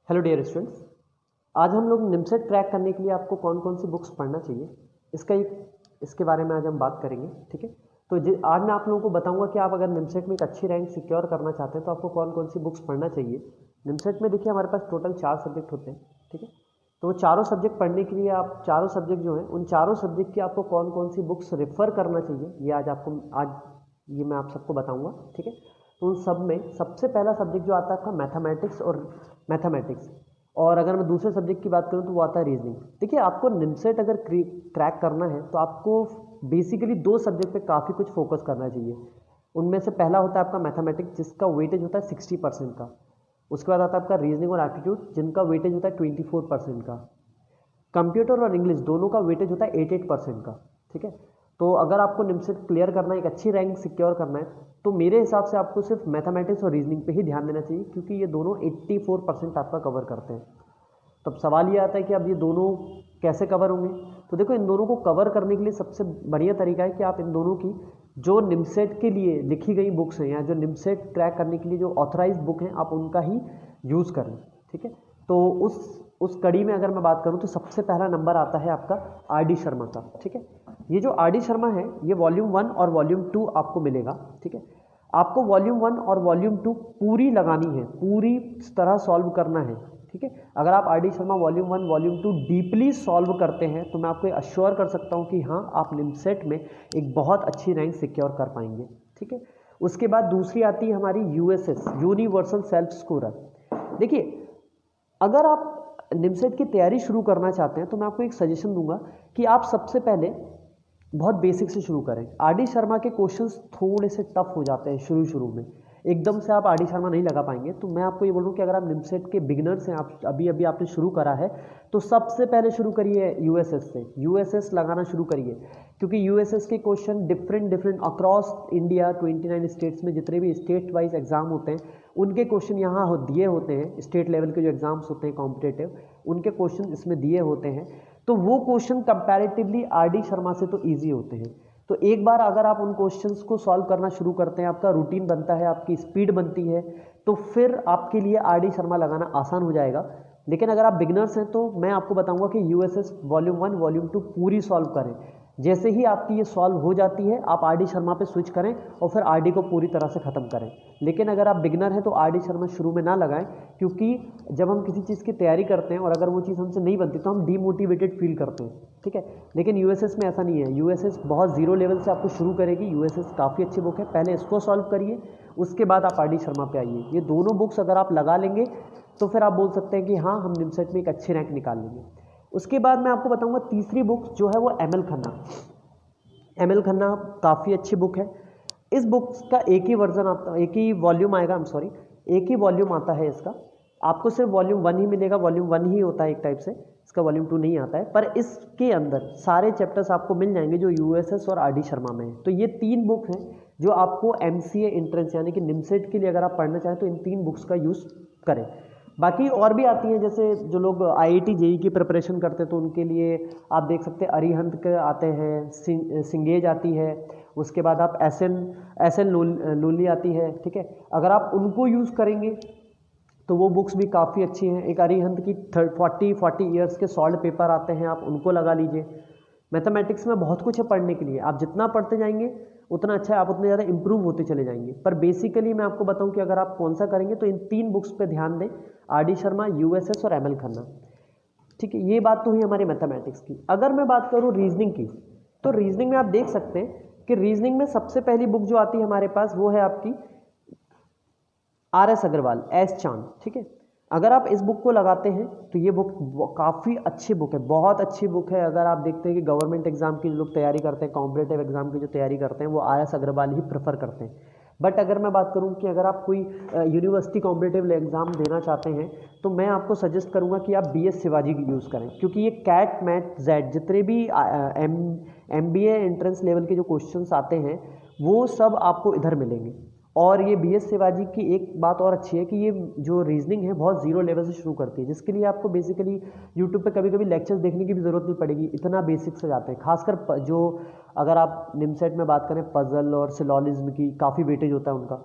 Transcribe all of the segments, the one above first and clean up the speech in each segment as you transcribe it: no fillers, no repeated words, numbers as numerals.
Hello dear students. आज हम लोग निमसेट क्रैक करने के लिए आपको कौन कौन सी बुक्स पढ़ना चाहिए इसके बारे में आज हम बात करेंगे। ठीक है, तो आज मैं आप लोगों को बताऊंगा कि आप अगर निमसेट में एक अच्छी रैंक सिक्योर करना चाहते हैं तो आपको कौन कौन सी बुक्स पढ़ना चाहिए। निमसेट में देखिए हमारे पास टोटल 4 सब्जेक्ट होते हैं। ठीक है, तो वो चारों सब्जेक्ट पढ़ने के लिए आप चारों सब्जेक्ट जो हैं उन चारों सब्जेक्ट की आपको कौन कौन सी बुक्स रेफ़र करना चाहिए ये आज ये मैं आप सबको बताऊँगा। ठीक है, तो उन सब में सबसे पहला सब्जेक्ट जो आता है आपका मैथमेटिक्स और अगर मैं दूसरे सब्जेक्ट की बात करूं तो वो आता है रीजनिंग। देखिए आपको निमसेट अगर क्रैक करना है तो आपको बेसिकली दो सब्जेक्ट पे काफ़ी कुछ फोकस करना चाहिए। उनमें से पहला होता है आपका मैथमेटिक्स जिसका वेटेज होता है 60% का। उसके बाद आता है आपका रीजनिंग और एप्टीट्यूड जिनका वेटेज होता है 24% का। कंप्यूटर और इंग्लिश दोनों का वेटेज होता है 8% का। ठीक है, तो अगर आपको निमसेट क्लियर करना है, एक अच्छी रैंक सिक्योर करना है, तो मेरे हिसाब से आपको सिर्फ मैथमेटिक्स और रीजनिंग पे ही ध्यान देना चाहिए क्योंकि ये दोनों 84% आपका कवर करते हैं। तब सवाल ये आता है कि अब ये दोनों कैसे कवर होंगे। तो देखो इन दोनों को कवर करने के लिए सबसे बढ़िया तरीका है कि आप इन दोनों की जो निमसेट के लिए लिखी गई बुक्स हैं या जो निमसेट क्रैक करने के लिए जो ऑथराइज बुक हैं आप उनका ही यूज़ करें। ठीक है, तो उस कड़ी में अगर मैं बात करूं तो सबसे पहला नंबर आता है आपका आर.डी. शर्मा का। ठीक है, ये जो आर.डी. शर्मा है ये वॉल्यूम 1 और वॉल्यूम 2 आपको मिलेगा। ठीक है, आपको वॉल्यूम 1 और वॉल्यूम 2 पूरी लगानी है, पूरी तरह सॉल्व करना है। ठीक है, अगर आप RD. Sharma volume 1 volume 2 deeply solve करते हैं तो मैं आपको अश्योर कर सकता हूं कि हाँ आप निमसेट में एक बहुत अच्छी रैंक सिक्योर कर पाएंगे। ठीक है, उसके बाद दूसरी आती है हमारी यूएसएस यूनिवर्सल सेल्फ स्कोरर। देखिए अगर आप निमसेट की तैयारी शुरू करना चाहते हैं तो मैं आपको एक सजेशन दूंगा कि आप सबसे पहले बहुत बेसिक से शुरू करें। आर.डी. शर्मा के क्वेश्चंस थोड़े से टफ हो जाते हैं शुरू में, एकदम से आप आर.डी. शर्मा नहीं लगा पाएंगे। तो मैं आपको ये बोल रहा हूँ कि अगर आप निमसेट के बिगिनर्स हैं, आप अभी आपने शुरू करा है, तो सबसे पहले शुरू करिए यूएसएस से। यूएसएस लगाना शुरू करिए क्योंकि यूएसएस के question different across India 29 states में जितने भी स्टेट वाइज एग्जाम होते हैं उनके क्वेश्चन यहाँ दिए होते हैं। स्टेट लेवल के जो एग्जाम्स होते हैं कॉम्पिटेटिव, उनके क्वेश्चन इसमें दिए होते हैं। तो वो क्वेश्चन कंपैरेटिवली आर.डी. शर्मा से तो ईजी होते हैं। तो एक बार अगर आप उन क्वेश्चंस को सॉल्व करना शुरू करते हैं, आपका रूटीन बनता है, आपकी स्पीड बनती है, तो फिर आपके लिए आर.डी. शर्मा लगाना आसान हो जाएगा। लेकिन अगर आप बिगनर्स हैं तो मैं आपको बताऊंगा कि यूएसएस वॉल्यूम 1 वॉल्यूम 2 पूरी सॉल्व करें। जैसे ही आपकी ये सॉल्व हो जाती है आप आर.डी. शर्मा पे स्विच करें और फिर आर.डी. को पूरी तरह से ख़त्म करें। लेकिन अगर आप बिगनर हैं तो आर.डी. शर्मा शुरू में ना लगाएं क्योंकि जब हम किसी चीज़ की तैयारी करते हैं और अगर वो चीज़ हमसे नहीं बनती तो हम डीमोटिवेटेड फील करते हैं। ठीक है, लेकिन यूएसएस में ऐसा नहीं है। यूएसएस बहुत जीरो लेवल से आपको शुरू करेगी। यूएसएस काफ़ी अच्छी बुक है, पहले इसको सॉल्व करिए, उसके बाद आप आर.डी. शर्मा पे आइए। ये दोनों बुक्स अगर आप लगा लेंगे तो फिर आप बोल सकते हैं कि हाँ हम निमसेट में एक अच्छी रैंक निकाल लेंगे। उसके बाद मैं आपको बताऊंगा तीसरी बुक जो है वो एम.एल. खन्ना। एम.एल. खन्ना काफ़ी अच्छी बुक है। इस बुक का एक ही वर्जन आता, एक ही वॉल्यूम आएगा, एक ही वॉल्यूम आता है इसका। आपको सिर्फ वॉल्यूम 1 ही मिलेगा, वॉल्यूम 1 ही होता है एक टाइप से, इसका वॉल्यूम 2 नहीं आता है। पर इसके अंदर सारे चैप्टर्स आपको मिल जाएंगे जो यूएसएस और आर.डी. शर्मा में है। तो ये 3 बुक हैं जो आपको एमसीए एंट्रेंस यानी कि निमसेट के लिए अगर आप पढ़ना चाहें तो इन 3 बुक्स का यूज़ करें। बाकी और भी आती हैं, जैसे जो लोग आईआईटी जेईई की प्रिपरेशन करते हैं तो उनके लिए आप देख सकते हैं अरिहंत के आते हैं, सिंगेज आती है, उसके बाद आप एस एन लोली आती है। ठीक है, अगर आप उनको यूज़ करेंगे तो वो बुक्स भी काफ़ी अच्छी हैं। एक अरिहंत की 40 ईयर्स के सॉल्व पेपर आते हैं, आप उनको लगा लीजिए। मैथमेटिक्स में बहुत कुछ है पढ़ने के लिए, आप जितना पढ़ते जाएंगे उतना अच्छा है, आप उतने ज़्यादा इंप्रूव होते चले जाएंगे। पर बेसिकली मैं आपको बताऊं कि अगर आप कौन सा करेंगे तो इन 3 बुक्स पे ध्यान दें, आर.डी. शर्मा, यूएसएस और एम.एल. खन्ना। ठीक है, ये बात तो हुई हमारी मैथमेटिक्स की। अगर मैं बात करूँ रीजनिंग की, तो रीजनिंग में आप देख सकते हैं कि रीजनिंग में सबसे पहली बुक जो आती है हमारे पास वो है आपकी आर.एस. अग्रवाल, एस चांद। ठीक है, अगर आप इस बुक को लगाते हैं तो ये बुक काफ़ी अच्छी बुक है, बहुत अच्छी बुक है। अगर आप देखते हैं कि गवर्नमेंट एग्जाम की जो लोग तैयारी करते हैं, कॉम्पिटेटिव एग्जाम की जो तैयारी करते हैं, वो आर.एस. अग्रवाल ही प्रेफर करते हैं। बट अगर मैं बात करूं कि अगर आप कोई यूनिवर्सिटी कॉम्पिटेटिव एग्जाम देना चाहते हैं तो मैं आपको सजेस्ट करूंगा कि आप बी.एस. शिवाजी की यूज़ करें क्योंकि ये कैट मैट जेड जितने भी एमबीए एंट्रेंस लेवल के जो क्वेश्चंस आते हैं वो सब आपको इधर मिलेंगे। और ये बी.एस. शिवाजी की एक बात और अच्छी है कि ये जो रीजनिंग है बहुत जीरो लेवल से शुरू करती है, जिसके लिए आपको बेसिकली यूट्यूब पे कभी कभी लेक्चर्स देखने की भी ज़रूरत नहीं पड़ेगी, इतना बेसिक से जाते हैं। खासकर जो अगर आप निमसेट में बात करें पजल और सिलोलिज्म की काफ़ी वेटेज होता है उनका।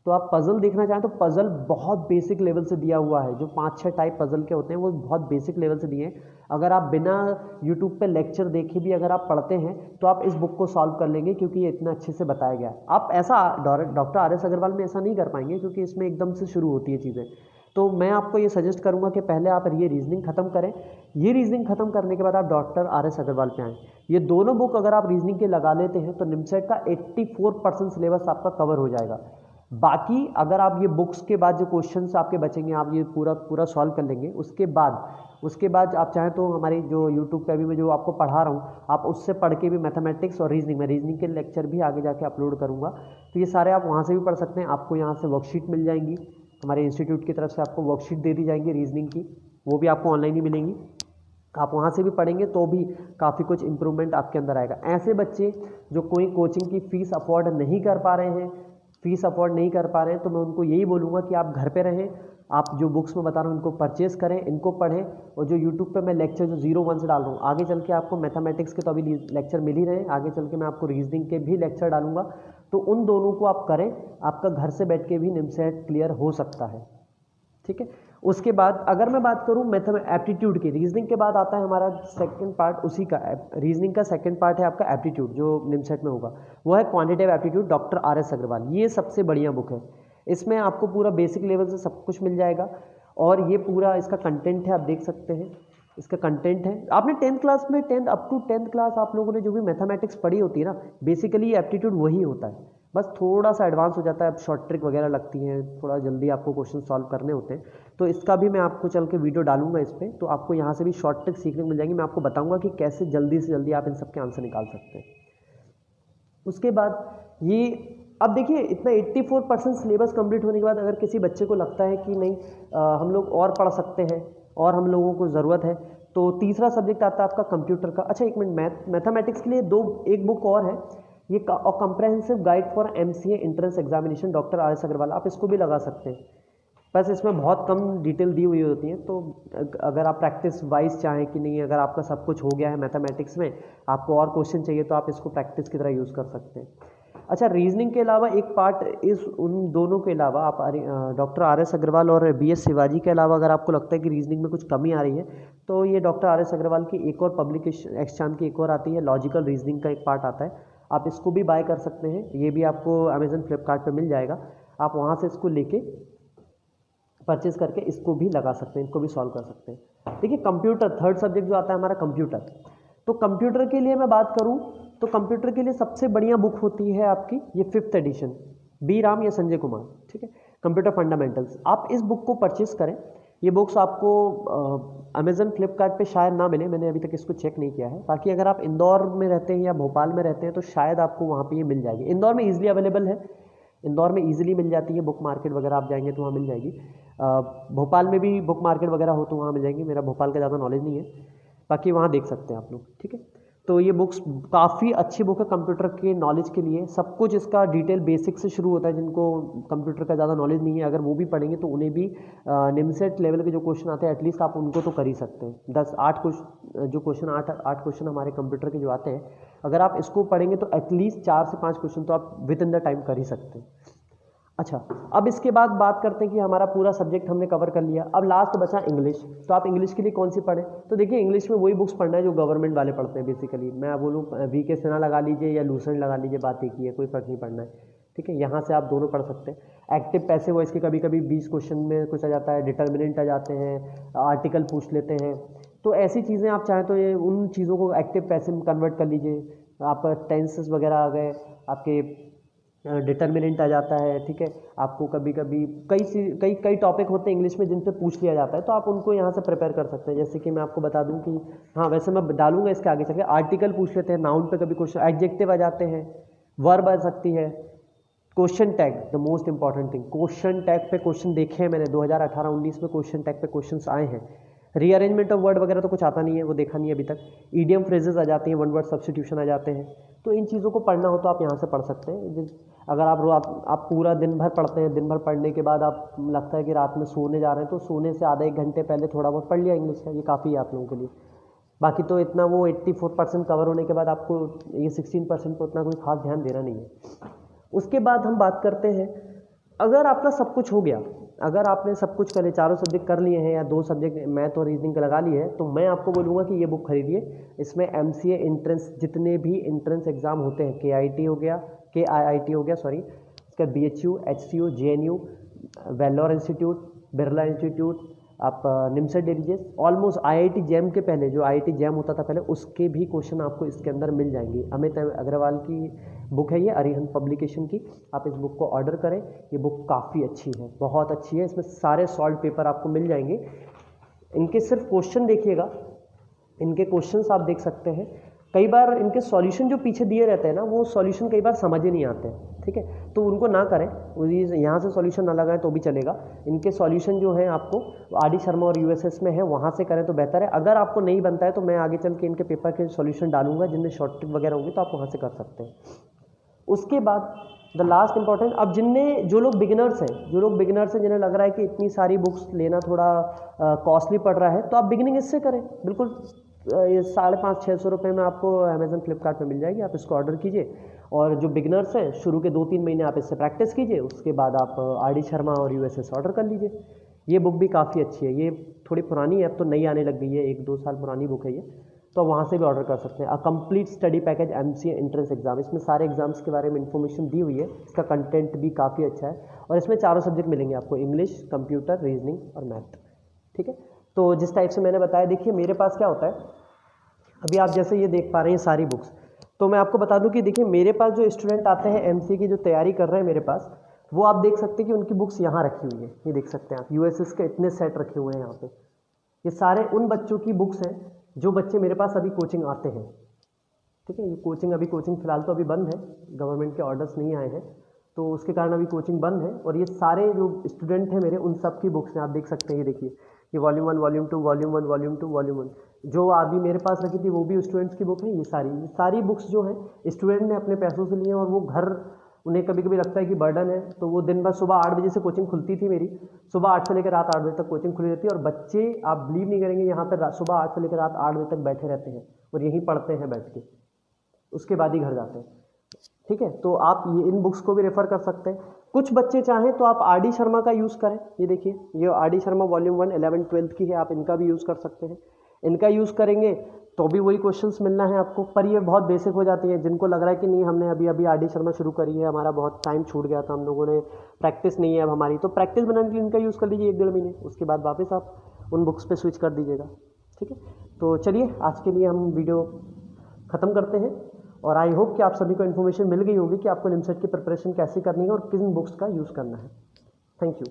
तो आप पज़ल देखना चाहें तो पज़ल बहुत बेसिक लेवल से दिया हुआ है, जो 5-6 टाइप पज़ल के होते हैं वो बहुत बेसिक लेवल से दिए हैं। अगर आप बिना यूट्यूब पे लेक्चर देखे भी अगर आप पढ़ते हैं तो आप इस बुक को सॉल्व कर लेंगे, क्योंकि ये इतना अच्छे से बताया गया है। आप ऐसा डॉक्टर आर एस अग्रवाल में ऐसा नहीं कर पाएंगे, क्योंकि इसमें एकदम से शुरू होती है चीज़ें। तो मैं आपको ये सजेस्ट करूंगा कि पहले आप ये रीजनिंग खत्म करें। ये रीजनिंग खत्म करने के बाद आप डॉक्टर आर एस अग्रवाल पे आएँ। ये दोनों बुक अगर आप रीजनिंग के लगा लेते हैं तो निमसेट का 84% सिलेबस आपका कवर हो जाएगा। बाकी अगर आप ये बुक्स के बाद जो क्वेश्चंस आपके बचेंगे आप ये पूरा सॉल्व कर लेंगे। उसके बाद आप चाहें तो हमारी जो यूट्यूब पे अभी मैं जो आपको पढ़ा रहा हूँ आप उससे पढ़ के भी मैथमेटिक्स और रीजनिंग के लेक्चर भी आगे जाके अपलोड करूँगा, तो ये सारे आप वहाँ से भी पढ़ सकते हैं। आपको यहाँ से वर्कशीट मिल जाएंगी, हमारे इंस्टीट्यूट की तरफ से आपको वर्कशीट दे दी जाएंगी रीजनिंग की, वो भी आपको ऑनलाइन ही मिलेंगी। आप वहाँ से भी पढ़ेंगे तो भी काफ़ी कुछ इंप्रूवमेंट आपके अंदर आएगा। ऐसे बच्चे जो कोई कोचिंग की फ़ीस अफोर्ड नहीं कर पा रहे हैं तो मैं उनको यही बोलूँगा कि आप घर पे रहें, आप जो बुक्स में बता रहा हूँ इनको परचेस करें, इनको पढ़ें, और जो यूट्यूब पे मैं लेक्चर जो 0-1 से डाल रहा हूँ, आगे चल के आपको मैथमेटिक्स के तो अभी लेक्चर मिल ही रहे हैं, आगे चल के मैं आपको रीजनिंग के भी लेक्चर डालूंगा, तो उन दोनों को आप करें, आपका घर से बैठ के भी निमसेट क्लियर हो सकता है। ठीक है, उसके बाद अगर मैं बात करूं एप्टीट्यूड की, रीजनिंग के बाद आता है हमारा सेकंड पार्ट, उसी का रीजनिंग का सेकंड पार्ट है आपका एप्टीट्यूड, जो निमसेट में होगा वो है quantitative aptitude, doctor R S Agarwal. ये सबसे बढ़िया बुक है, इसमें आपको पूरा बेसिक लेवल से सब कुछ मिल जाएगा, और ये पूरा इसका कंटेंट है, आप देख सकते हैं इसका कंटेंट है। आपने 10th क्लास में अप टू 10th क्लास आप लोगों ने जो भी मैथमेटिक्स पढ़ी होती है ना, बेसिकली एप्टीट्यूड वही होता है, बस थोड़ा सा एडवांस हो जाता है, अब शॉर्ट ट्रिक वगैरह लगती हैं, थोड़ा जल्दी आपको क्वेश्चन सॉल्व करने होते हैं, तो इसका भी मैं आपको चल के वीडियो डालूंगा इस पर, तो आपको यहाँ से भी शॉर्ट ट्रिक सीखने को मिल जाएंगी। मैं आपको बताऊंगा कि कैसे जल्दी से जल्दी आप इन सब के आंसर निकाल सकते हैं। उसके बाद ये अब देखिए, इतना 84% सिलेबस कंप्लीट होने के बाद अगर किसी बच्चे को लगता है कि नहीं हम लोग और पढ़ सकते हैं और हम लोगों को ज़रूरत है, तो तीसरा सब्जेक्ट आता है आपका कंप्यूटर का। अच्छा एक मिनट, मैथमेटिक्स के लिए एक बुक और है, ये comprehensive guide for MCA entrance examination, doctor R S Agarwal, आप इसको भी लगा सकते हैं। बस इसमें बहुत कम डिटेल दी हुई होती है, तो अगर आप प्रैक्टिस वाइज चाहें कि नहीं, अगर आपका सब कुछ हो गया है मैथमेटिक्स में, आपको और क्वेश्चन चाहिए, तो आप इसको प्रैक्टिस की तरह यूज़ कर सकते हैं। अच्छा, रीजनिंग के अलावा एक पार्ट उन दोनों के अलावा आप डॉक्टर आर एस अग्रवाल और बी एस शिवाजी के अलावा अगर आपको लगता है कि रीजनिंग में कुछ कमी आ रही है, तो ये डॉक्टर आर एस अग्रवाल की एक और पब्लिकेशन एक्सचाम की एक और आती है, लॉजिकल रीजनिंग का एक पार्ट आता है, आप इसको भी बाय कर सकते हैं। ये भी आपको अमेजन फ्लिपकार्ट पे मिल जाएगा, आप वहाँ से इसको लेके परचेज करके इसको भी लगा सकते हैं, इसको भी सॉल्व कर सकते हैं। देखिए कंप्यूटर, थर्ड सब्जेक्ट जो आता है हमारा कंप्यूटर, तो कंप्यूटर के लिए मैं बात करूं तो कंप्यूटर के लिए सबसे बढ़िया बुक होती है आपकी ये 5th एडिशन, बी राम या संजय कुमार, ठीक है, कंप्यूटर फंडामेंटल्स। आप इस बुक को परचेज करें, ये बुक्स आपको अमेजन फ्लिपकार्ट पे शायद ना मिले, मैंने अभी तक इसको चेक नहीं किया है, बाकी अगर आप इंदौर में रहते हैं या भोपाल में रहते हैं तो शायद आपको वहाँ पे ये मिल जाएगी। इंदौर में ईजिली अवेलेबल है, इंदौर में ईजिली मिल जाती है, बुक मार्केट वगैरह आप जाएंगे तो वहाँ मिल जाएगी। भोपाल में भी बुक मार्केट वगैरह हो तो वहाँ मिल जाएंगी, मेरा भोपाल का ज़्यादा नॉलेज नहीं है, बाकी वहाँ देख सकते हैं आप लोग, ठीक है। तो ये बुक्स काफ़ी अच्छी बुक है कंप्यूटर के नॉलेज के लिए, सब कुछ इसका डिटेल बेसिक से शुरू होता है, जिनको कंप्यूटर का ज़्यादा नॉलेज नहीं है अगर वो भी पढ़ेंगे तो उन्हें भी निमसेट लेवल के जो क्वेश्चन आते हैं एटलीस्ट आप उनको तो कर ही सकते हैं। 8 क्वेश्चन हमारे कंप्यूटर के जो आते हैं, अगर आप इसको पढ़ेंगे तो एटलीस्ट 4 से 5 क्वेश्चन तो आप विद इन द टाइम कर ही सकते हैं। अच्छा, अब इसके बाद बात करते हैं कि हमारा पूरा सब्जेक्ट हमने कवर कर लिया, अब लास्ट बचा इंग्लिश। तो आप इंग्लिश के लिए कौन सी पढ़ें? तो देखिए इंग्लिश में वही बुक्स पढ़ना है जो गवर्नमेंट वाले पढ़ते हैं बेसिकली। मैं बोलूँ वी के सिन्हा लगा लीजिए या लूसेंट लगा लीजिए, बात एक ही है, कोई फर्क नहीं पड़ना है, ठीक है। यहाँ से आप दोनों पढ़ सकते हैं। एक्टिव पैसिव वॉइस के कभी कभी 20 क्वेश्चन में कुछ आ जाता है, डिटर्मिनेंट आ जाते हैं, आर्टिकल पूछ लेते हैं, तो ऐसी चीज़ें आप चाहें तो ये उन चीज़ों को एक्टिव पैसिव में कन्वर्ट कर लीजिए। आपका टेंसेस वगैरह आ गए, आपके डिटर्मिनेंट आ जाता है, ठीक है। आपको कभी कभी कई टॉपिक होते हैं इंग्लिश में जिनसे पूछ लिया जाता है, तो आप उनको यहाँ से प्रिपेयर कर सकते हैं। जैसे कि मैं आपको बता दूं कि हाँ, वैसे मैं डालूंगा इसके आगे चल के, आर्टिकल पूछ लेते हैं, नाउन पे कभी क्वेश्चन, एडजेक्टिव आ जाते हैं, वर्ब आ सकती है, question tag, the most important thing, question tag पे क्वेश्चन देखे हैं मैंने 2018-19 में क्वेश्चन टैग पे क्वेश्चन आए हैं। रीअरेंजमेंट ऑफ वर्ड वगैरह तो कुछ आता नहीं है, वो देखा नहीं है अभी तक। ईडियम फ्रेजेस आ जाती हैं, वन वर्ड सब्स्टिट्यूशन आ जाते हैं, तो इन चीज़ों को पढ़ना हो तो आप यहाँ से पढ़ सकते हैं। अगर आप पूरा दिन भर पढ़ते हैं, दिन भर पढ़ने के बाद आप लगता है कि रात में सोने जा रहे हैं, तो सोने से आधा 1 घंटे पहले थोड़ा बहुत पढ़ लिया इंग्लिश का, ये काफ़ी है आप लोगों के लिए। बाकी तो इतना वो 84% कवर होने के बाद आपको ये 16% पर उतना कोई खास ध्यान देना नहीं है। उसके बाद हम बात करते हैं अगर आपका सब कुछ हो गया, अगर आपने सब कुछ कर लिया, चारों सब्जेक्ट कर लिए हैं या 2 सब्जेक्ट मैथ और रीजनिंग का लगा लिए हैं, तो मैं आपको बोलूँगा कि ये बुक खरीदिए। इसमें MCA एंट्रेंस जितने भी एंट्रेंस एग्ज़ाम होते हैं, KIT हो गया, KIIT हो गया सॉरी, इसका BHU, HCU, JNU, Vellore institute, Birla institute, आप निमसेट दे लीजिए। ऑलमोस्ट IIT जैम के पहले, जो IIT जैम होता था पहले, उसके भी क्वेश्चन आपको इसके अंदर मिल जाएंगे। अमित अग्रवाल की बुक है ये, अरिहंत पब्लिकेशन की। आप इस बुक को ऑर्डर करें, ये बुक काफ़ी अच्छी है, बहुत अच्छी है। इसमें सारे सॉल्व पेपर आपको मिल जाएंगे। इनके सिर्फ क्वेश्चन देखिएगा, इनके क्वेश्चंस आप देख सकते हैं। कई बार इनके सॉल्यूशन जो पीछे दिए रहते हैं ना, वो सॉल्यूशन कई बार समझ ही नहीं आते हैं, ठीक है, तो उनको ना करें। यहाँ से सॉल्यूशन ना लगाएं तो भी चलेगा। इनके सॉल्यूशन जो हैं आपको RD शर्मा और USS में है, वहाँ से करें तो बेहतर है। अगर आपको नहीं बनता है तो मैं आगे चल के इनके पेपर के सॉल्यूशन डालूंगा, जिनमें शॉर्ट ट्रिक वगैरह होंगी, तो आप वहाँ से कर सकते हैं। उसके बाद द लास्ट इंपॉर्टेंट, अब जो लोग बिगिनर्स हैं, जिन्हें लग रहा है कि इतनी सारी बुक्स लेना थोड़ा कॉस्टली पड़ रहा है, तो आप बिगिनिंग इससे करें। बिल्कुल ये 550-600 रुपये में आपको अमेजन फ्लिपकार्ट में मिल जाएगी। आप इसको ऑर्डर कीजिए, और जो बिगिनर्स हैं, शुरू के 2-3 महीने आप इससे प्रैक्टिस कीजिए। उसके बाद आप RD शर्मा और USS ऑर्डर कर लीजिए। ये बुक भी काफ़ी अच्छी है। ये थोड़ी पुरानी है, अब तो नई आने लग गई है, 1-2 साल पुरानी बुक है ये, तो वहाँ से भी ऑर्डर कर सकते हैं। Complete study package MCA entrance exam, इसमें सारे एग्जाम्स के बारे में इन्फॉर्मेशन दी हुई है। इसका कंटेंट भी काफ़ी अच्छा है, और इसमें चारों सब्जेक्ट मिलेंगे आपको, इंग्लिश, कंप्यूटर, रीजनिंग और मैथ, ठीक है। तो जिस टाइप से मैंने बताया, देखिए मेरे पास क्या होता है, अभी आप जैसे ये देख पा रहे हैं सारी बुक्स, तो मैं आपको बता दूं कि देखिए मेरे पास जो स्टूडेंट आते हैं MCA की जो तैयारी कर रहे हैं मेरे पास, वो आप देख सकते हैं कि उनकी बुक्स यहाँ रखी हुई है। ये देख सकते हैं आप, USS के इतने सेट रखे हुए हैं यहाँ पे। ये सारे उन बच्चों की बुक्स हैं जो बच्चे मेरे पास अभी कोचिंग आते हैं, ठीक है। ये कोचिंग फिलहाल तो अभी बंद है, गवर्नमेंट के ऑर्डर्स नहीं आए हैं, तो उसके कारण अभी कोचिंग बंद है। और ये सारे जो स्टूडेंट हैं मेरे, उन सब की बुक्स हैं, आप देख सकते हैं। ये देखिए, ये volume 1, volume 2, volume 1, volume 2, volume 1, जो अभी मेरे पास रखी थी वो भी स्टूडेंट्स की बुक है। ये सारी बुक्स जो हैं स्टूडेंट ने अपने पैसों से लिए हैं, और वो घर, उन्हें कभी कभी लगता है कि बर्डन है, तो वो दिन भर सुबह 8 बजे से कोचिंग खुलती थी मेरी, सुबह 8 से लेकर रात 8 बजे तक कोचिंग खुली रहती है। और बच्चे, आप बिलीव नहीं करेंगे, यहाँ पर सुबह 8 से लेकर रात 8 बजे तक बैठे रहते हैं और यहीं पढ़ते हैं बैठ के, उसके बाद ही घर जाते हैं, ठीक है। तो आप ये इन बुक्स को भी रेफ़र कर सकते हैं। कुछ बच्चे चाहें तो आप RD शर्मा का यूज़ करें। ये देखिए, ये RD शर्मा वॉल्यूम 1 11th-12th की है, आप इनका भी यूज़ कर सकते हैं। इनका यूज़ करेंगे तो भी वही क्वेश्चंस मिलना है आपको, पर ये बहुत बेसिक हो जाती है। जिनको लग रहा है कि नहीं, हमने अभी RD शर्मा शुरू करी है, हमारा बहुत टाइम छूट गया था, हम लोगों ने प्रैक्टिस नहीं है अब हमारी, तो प्रैक्टिस बनाने के लिए इनका यूज़ कर लीजिए 1-1.5 महीने, उसके बाद वापस आप उन बुक्स पे स्विच कर दीजिएगा, ठीक है। तो चलिए, आज के लिए हम वीडियो ख़त्म करते हैं, और आई होप कि आप सभी को इन्फॉर्मेशन मिल गई होगी कि आपको निमसेट की प्रिपरेशन कैसे करनी है और किन बुक्स का यूज़ करना है। Thank you.